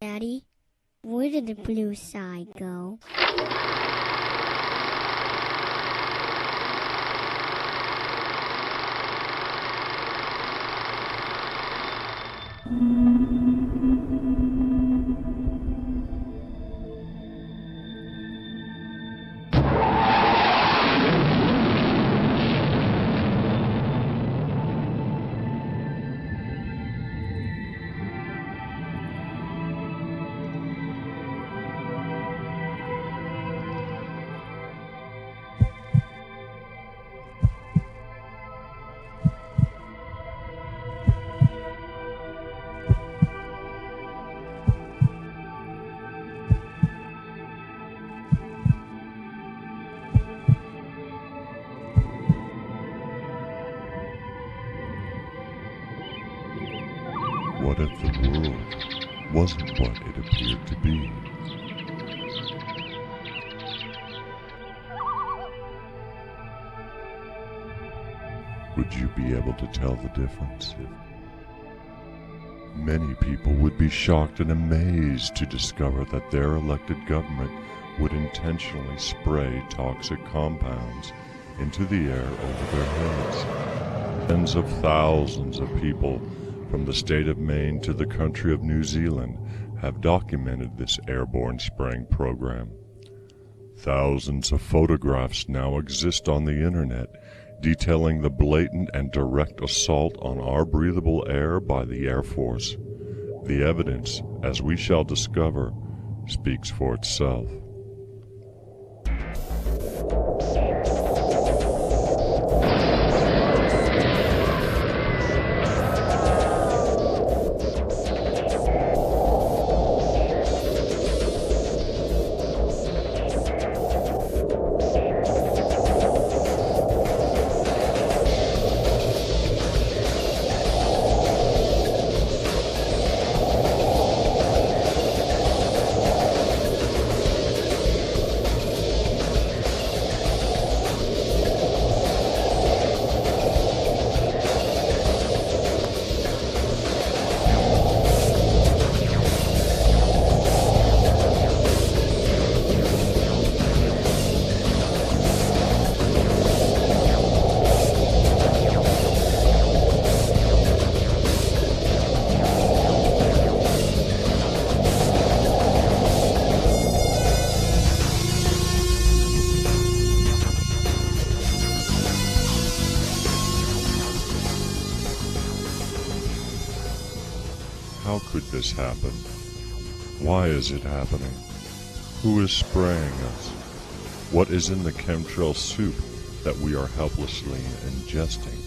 Daddy, where did the blue side go? What if the world wasn't what it appeared to be? Would you be able to tell the difference? Many people would be shocked and amazed to discover that their elected government would intentionally spray toxic compounds into the air over their heads. Tens of thousands of people from the state of Maine to the country of New Zealand have documented this airborne spraying program. Thousands of photographs now exist on the internet detailing the blatant and direct assault on our breathable air by the Air Force. The evidence, as we shall discover, speaks for itself. How could this happen? Why is it happening? Who is spraying us? What is in the chemtrail soup that we are helplessly ingesting?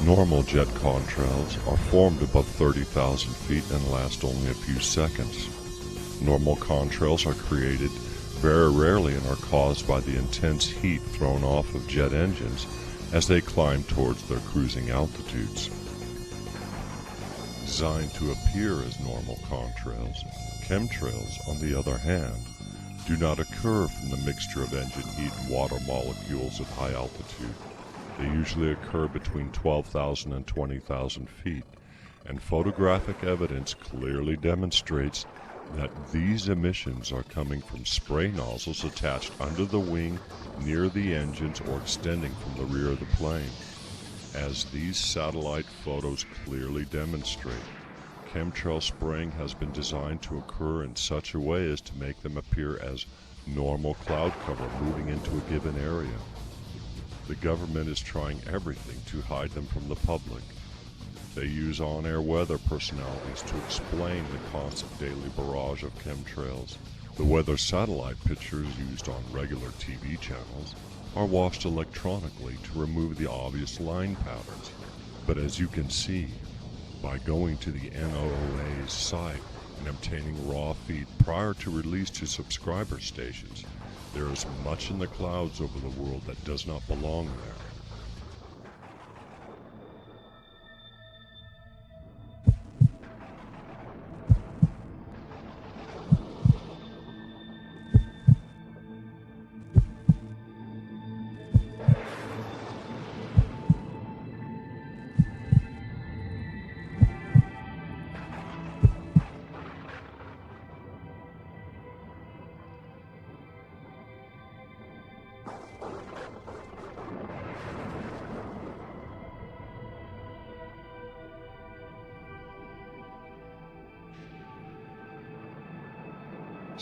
Normal jet contrails are formed above 30,000 feet and last only a few seconds. Normal contrails are created very rarely and are caused by the intense heat thrown off of jet engines as they climb towards their cruising altitudes. Designed to appear as normal contrails, chemtrails, on the other hand, do not occur from the mixture of engine heat and water molecules at high altitude. They usually occur between 12,000 and 20,000 feet, and photographic evidence clearly demonstrates that these emissions are coming from spray nozzles attached under the wing near the engines or extending from the rear of the plane. As these satellite photos clearly demonstrate, chemtrail spraying has been designed to occur in such a way as to make them appear as normal cloud cover moving into a given area. The government is trying everything to hide them from the public. They use on-air weather personalities to explain the constant daily barrage of chemtrails. The weather satellite pictures used on regular TV channels are washed electronically to remove the obvious line patterns. But as you can see, by going to the NOAA's site and obtaining raw feed prior to release to subscriber stations, there is much in the clouds over the world that does not belong there.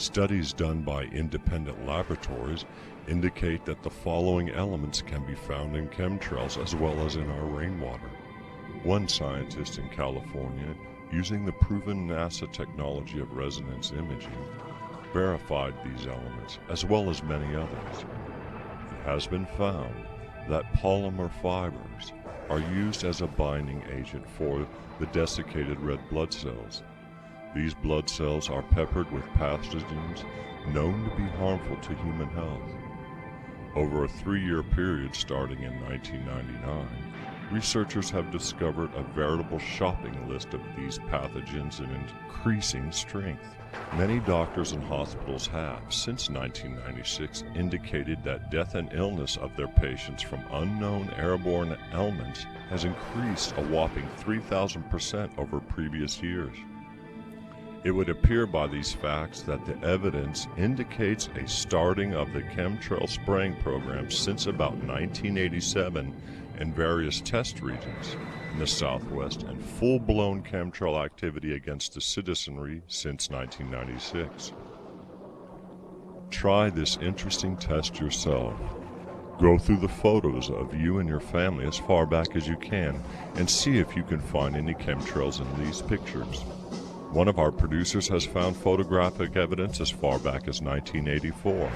Studies done by independent laboratories indicate that the following elements can be found in chemtrails as well as in our rainwater. One scientist in California, using the proven NASA technology of resonance imaging, verified these elements as well as many others. It has been found that polymer fibers are used as a binding agent for the desiccated red blood cells. These blood cells are peppered with pathogens known to be harmful to human health. Over a 3-year period starting in 1999, researchers have discovered a veritable shopping list of these pathogens in increasing strength. Many doctors and hospitals have, since 1996, indicated that death and illness of their patients from unknown airborne elements has increased a whopping 3,000% over previous years. It would appear by these facts that the evidence indicates a starting of the chemtrail spraying program since about 1987 in various test regions in the Southwest and full-blown chemtrail activity against the citizenry since 1996. Try this interesting test yourself. Go through the photos of you and your family as far back as you can and see if you can find any chemtrails in these pictures. One of our producers has found photographic evidence as far back as 1984.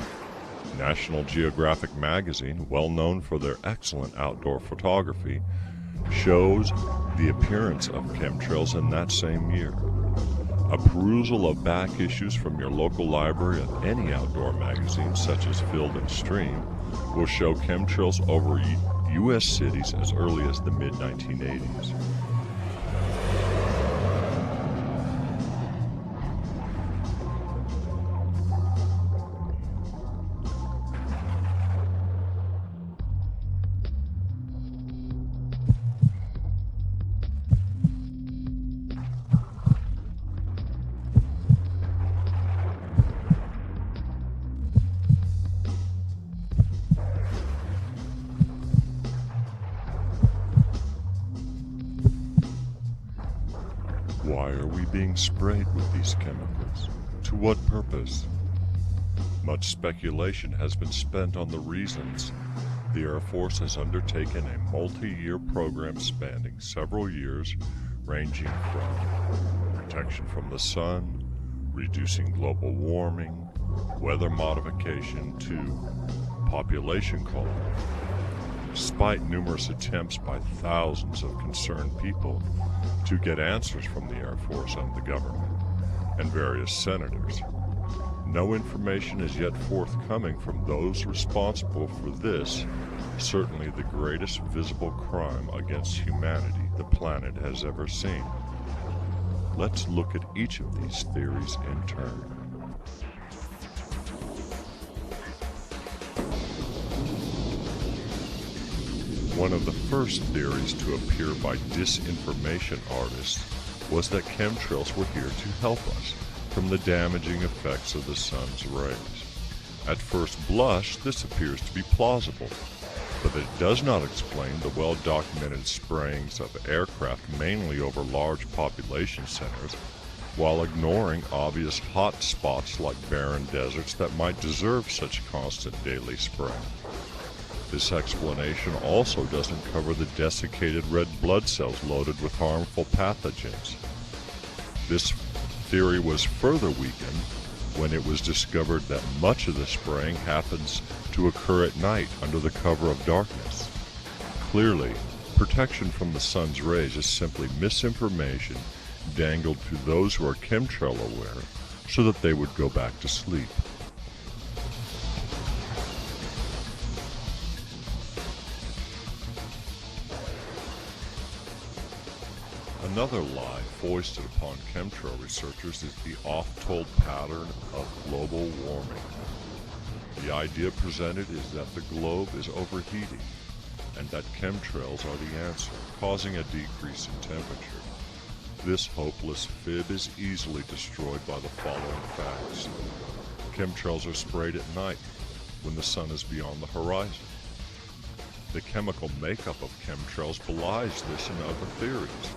National Geographic magazine, well known for their excellent outdoor photography, shows the appearance of chemtrails in that same year. A perusal of back issues from your local library of any outdoor magazine, such as Field and Stream, will show chemtrails over U.S. cities as early as the mid-1980s. Why are we being sprayed with these chemicals? To what purpose? Much speculation has been spent on the reasons. The Air Force has undertaken a multi-year program spanning several years, ranging from protection from the sun, reducing global warming, weather modification, to population control. Despite numerous attempts by thousands of concerned people to get answers from the Air Force and the government and various senators, no information is yet forthcoming from those responsible for this, certainly the greatest visible crime against humanity the planet has ever seen. Let's look at each of these theories in turn. One of the first theories to appear by disinformation artists was that chemtrails were here to help us from the damaging effects of the sun's rays. At first blush, this appears to be plausible, but it does not explain the well-documented sprayings of aircraft mainly over large population centers, while ignoring obvious hot spots like barren deserts that might deserve such constant daily spraying. This explanation also doesn't cover the desiccated red blood cells loaded with harmful pathogens. This theory was further weakened when it was discovered that much of the spraying happens to occur at night under the cover of darkness. Clearly, protection from the sun's rays is simply misinformation dangled to those who are chemtrail aware so that they would go back to sleep. Another lie foisted upon chemtrail researchers is the oft-told pattern of global warming. The idea presented is that the globe is overheating and that chemtrails are the answer, causing a decrease in temperature. This hopeless fib is easily destroyed by the following facts. Chemtrails are sprayed at night when the sun is beyond the horizon. The chemical makeup of chemtrails belies this and other theories.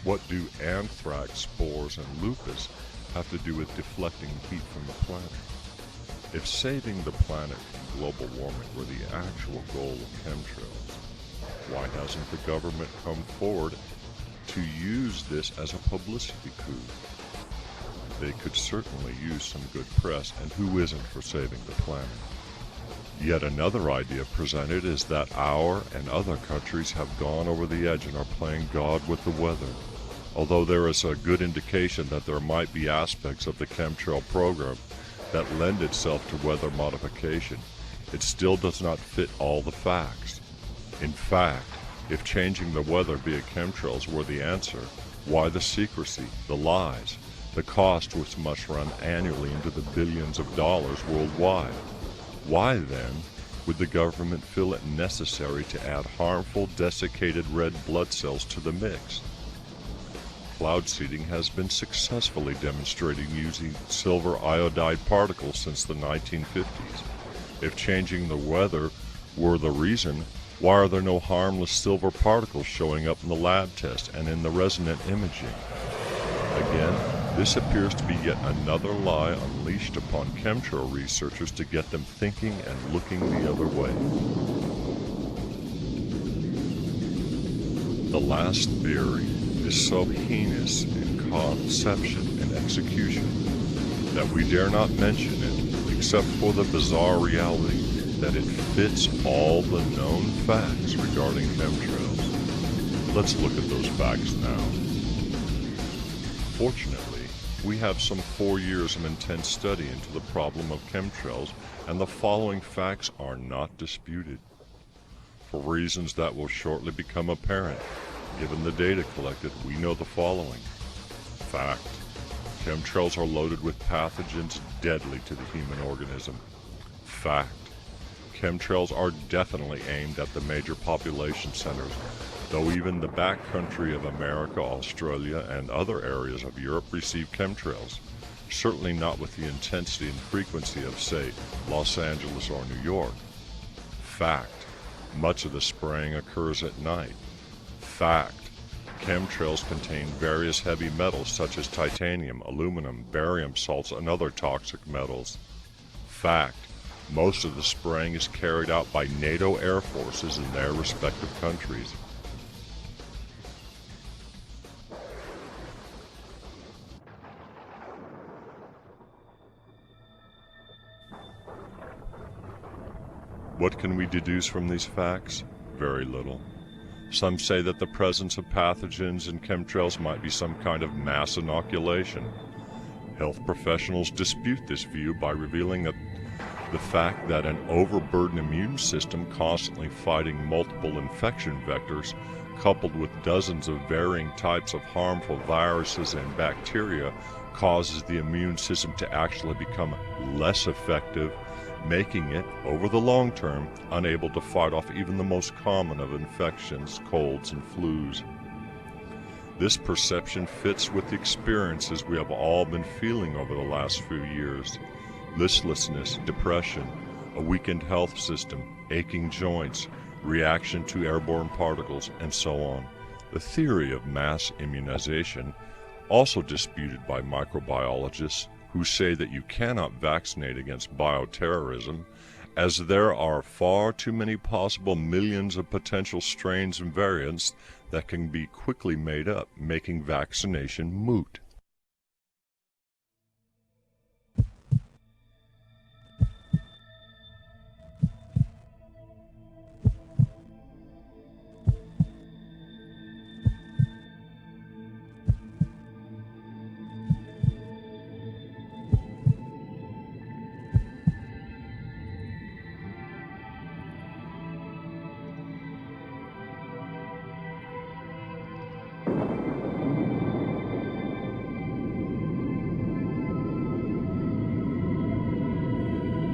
What do anthrax spores and lupus have to do with deflecting heat from the planet. If saving the planet from global warming were the actual goal of chemtrails, why hasn't the government come forward to use this as a publicity coup? They could certainly use some good press, and who isn't for saving the planet? Yet another idea presented is that our and other countries have gone over the edge and are playing God with the weather. Although there is a good indication that there might be aspects of the chemtrail program that lend itself to weather modification, it still does not fit all the facts. In fact, if changing the weather via chemtrails were the answer, why the secrecy, the lies, the cost which must run annually into the billions of dollars worldwide? Why then would the government feel it necessary to add harmful desiccated red blood cells to the mix? Cloud seeding has been successfully demonstrated using silver iodide particles since the 1950s. If changing the weather were the reason, why are there no harmless silver particles showing up in the lab test and in the resonant imaging? Again, this appears to be yet another lie unleashed upon chemtrail researchers to get them thinking and looking the other way. The last theory is so heinous in conception and execution that we dare not mention it except for the bizarre reality that it fits all the known facts regarding chemtrails. Let's look at those facts now. Fortunately, we have some 4 years of intense study into the problem of chemtrails, and the following facts are not disputed. For reasons that will shortly become apparent, given the data collected, we know the following. Fact: chemtrails are loaded with pathogens deadly to the human organism. Fact: chemtrails are definitely aimed at the major population centers, though even the backcountry of America, Australia, and other areas of Europe receive chemtrails. Certainly not with the intensity and frequency of, say, Los Angeles or New York. Fact: much of the spraying occurs at night. Fact: chemtrails contain various heavy metals such as titanium, aluminum, barium salts, and other toxic metals. Fact: most of the spraying is carried out by NATO air forces in their respective countries. What can we deduce from these facts? Very little. Some say that the presence of pathogens in chemtrails might be some kind of mass inoculation. Health professionals dispute this view by revealing that the fact that an overburdened immune system constantly fighting multiple infection vectors, coupled with dozens of varying types of harmful viruses and bacteria, causes the immune system to actually become less effective, making it, over the long term, unable to fight off even the most common of infections, colds, and flus. This perception fits with the experiences we have all been feeling over the last few years. Listlessness, depression, a weakened health system, aching joints, reaction to airborne particles, and so on. The theory of mass immunization, also disputed by microbiologists, who say that you cannot vaccinate against bioterrorism, as there are far too many possible millions of potential strains and variants that can be quickly made up, making vaccination moot.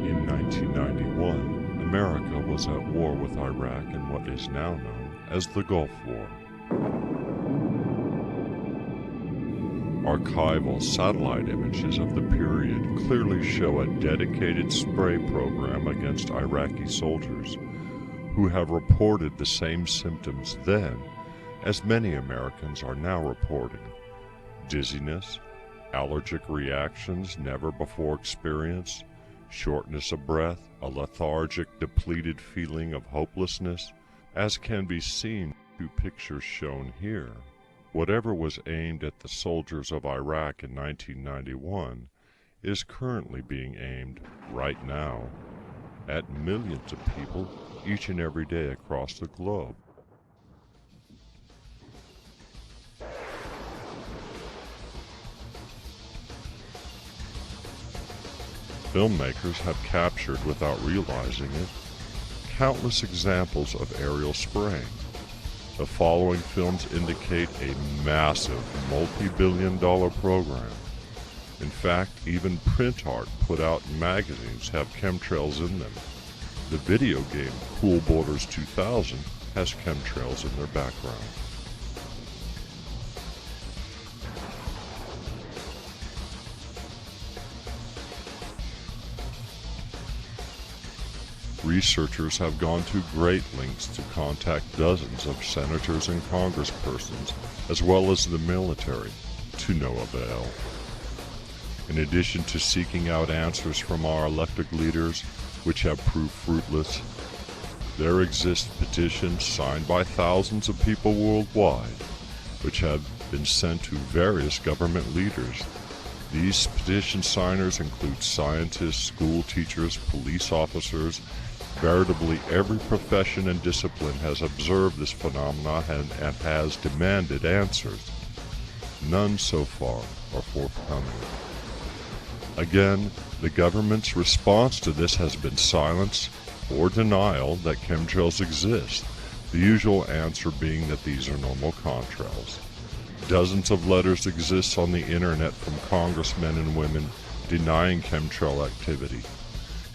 In 1991, America was at war with Iraq in what is now known as the Gulf War. Archival satellite images of the period clearly show a dedicated spray program against Iraqi soldiers who have reported the same symptoms then as many Americans are now reporting: dizziness, allergic reactions never before experienced, shortness of breath, a lethargic, depleted feeling of hopelessness, as can be seen in two pictures shown here. Whatever was aimed at the soldiers of Iraq in 1991 is currently being aimed right now at millions of people each and every day across the globe. Filmmakers have captured, without realizing it, countless examples of aerial spraying. The following films indicate a massive, multi-billion-dollar program. In fact, even print art put out in magazines have chemtrails in them. The video game Cool Borders 2000 has chemtrails in their background. Researchers have gone to great lengths to contact dozens of senators and congresspersons, as well as the military, to no avail. In addition to seeking out answers from our elected leaders, which have proved fruitless, there exist petitions signed by thousands of people worldwide, which have been sent to various government leaders. These petition signers include scientists, school teachers, police officers. Veritably every profession and discipline has observed this phenomenon and has demanded answers. None so far are forthcoming. Again, the government's response to this has been silence or denial that chemtrails exist, the usual answer being that these are normal contrails. Dozens of letters exist on the internet from congressmen and women denying chemtrail activity.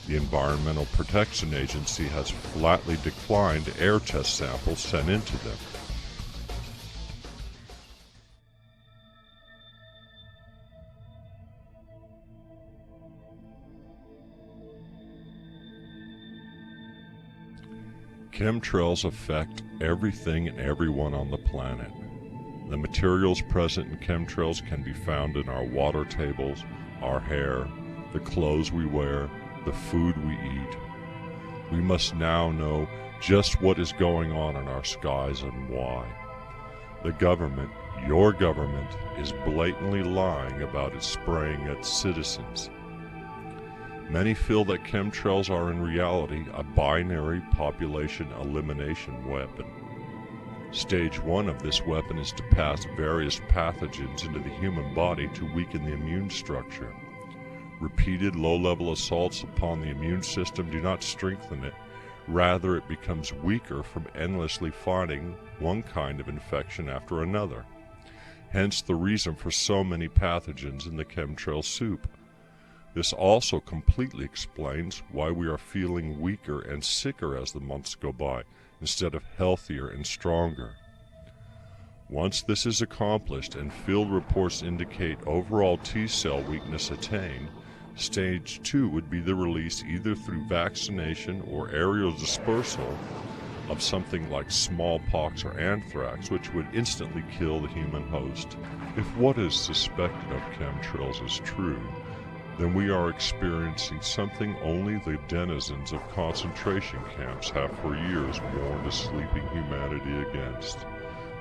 The Environmental Protection Agency has flatly declined air test samples sent into them. Chemtrails affect everything and everyone on the planet. The materials present in chemtrails can be found in our water tables, our hair, the clothes we wear, the food we eat. We must now know just what is going on in our skies and why. The government, your government, is blatantly lying about its spraying at citizens. Many feel that chemtrails are in reality a binary population elimination weapon. Stage 1 of this weapon is to pass various pathogens into the human body to weaken the immune structure. Repeated low-level assaults upon the immune system do not strengthen it. Rather, it becomes weaker from endlessly fighting one kind of infection after another. Hence the reason for so many pathogens in the chemtrail soup. This also completely explains why we are feeling weaker and sicker as the months go by, instead of healthier and stronger. Once this is accomplished and field reports indicate overall T-cell weakness attained, Stage 2 would be the release either through vaccination or aerial dispersal of something like smallpox or anthrax, which would instantly kill the human host. If what is suspected of chemtrails is true, then we are experiencing something only the denizens of concentration camps have for years warned a sleeping humanity against: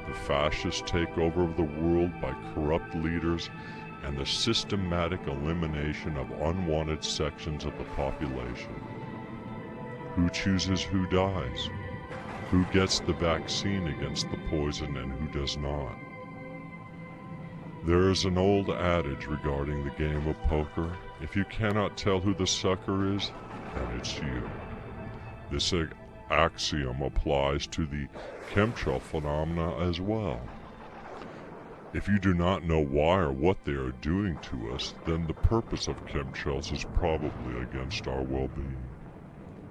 the fascist takeover of the world by corrupt leaders and the systematic elimination of unwanted sections of the population. Who chooses who dies? Who gets the vaccine against the poison and who does not? There is an old adage regarding the game of poker: if you cannot tell who the sucker is, then it's you. This axiom applies to the chemtrail phenomena as well. If you do not know why or what they are doing to us, then the purpose of chemtrails is probably against our well-being.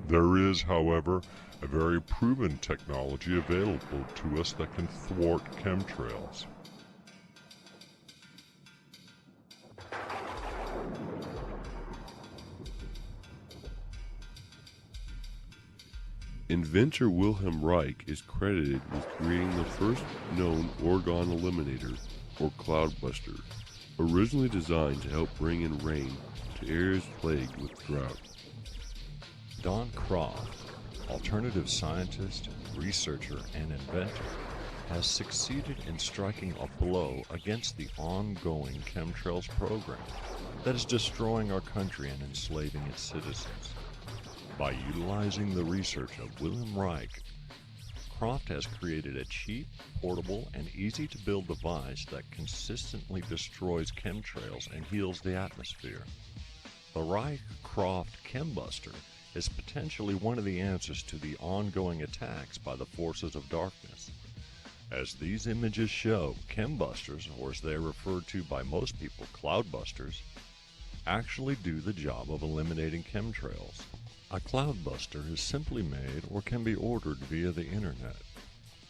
There is, however, a very proven technology available to us that can thwart chemtrails. Inventor Wilhelm Reich is credited with creating the first known orgone eliminator, or cloudbuster. Originally designed to help bring in rain to areas plagued with drought. Don Croft, alternative scientist, researcher, and inventor, has succeeded in striking a blow against the ongoing chemtrails program that is destroying our country and enslaving its citizens. By utilizing the research of Wilhelm Reich, Croft has created a cheap, portable, and easy-to-build device that consistently destroys chemtrails and heals the atmosphere. The Reich-Croft Chembuster is potentially one of the answers to the ongoing attacks by the forces of darkness. As these images show, chembusters, or as they are referred to by most people, cloudbusters, actually do the job of eliminating chemtrails. A cloudbuster is simply made or can be ordered via the internet.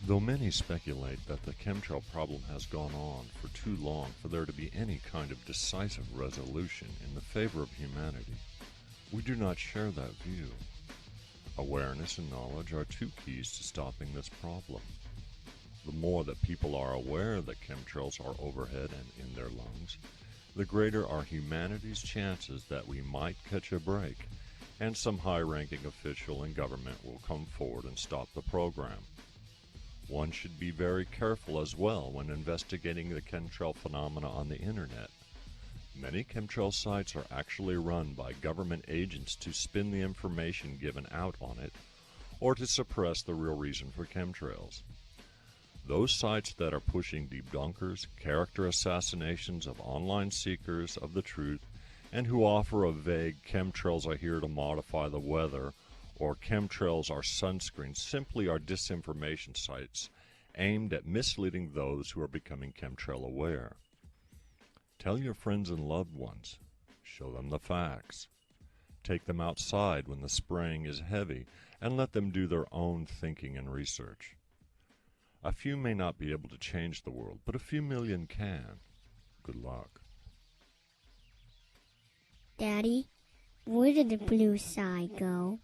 Though many speculate that the chemtrail problem has gone on for too long for there to be any kind of decisive resolution in the favor of humanity, we do not share that view. Awareness and knowledge are two keys to stopping this problem. The more that people are aware that chemtrails are overhead and in their lungs, the greater are humanity's chances that we might catch a break, and some high-ranking official in government will come forward and stop the program. One should be very careful as well when investigating the chemtrail phenomena on the internet. Many chemtrail sites are actually run by government agents to spin the information given out on it, or to suppress the real reason for chemtrails. Those sites that are pushing debunkers, character assassinations of online seekers of the truth, and who offer a vague chemtrails are here to modify the weather or chemtrails are sunscreen simply are disinformation sites aimed at misleading those who are becoming chemtrail aware. Tell your friends and loved ones. Show them the facts. Take them outside when the spraying is heavy and let them do their own thinking and research. A few may not be able to change the world, but a few million can. Good luck. Daddy, where did the blue side go?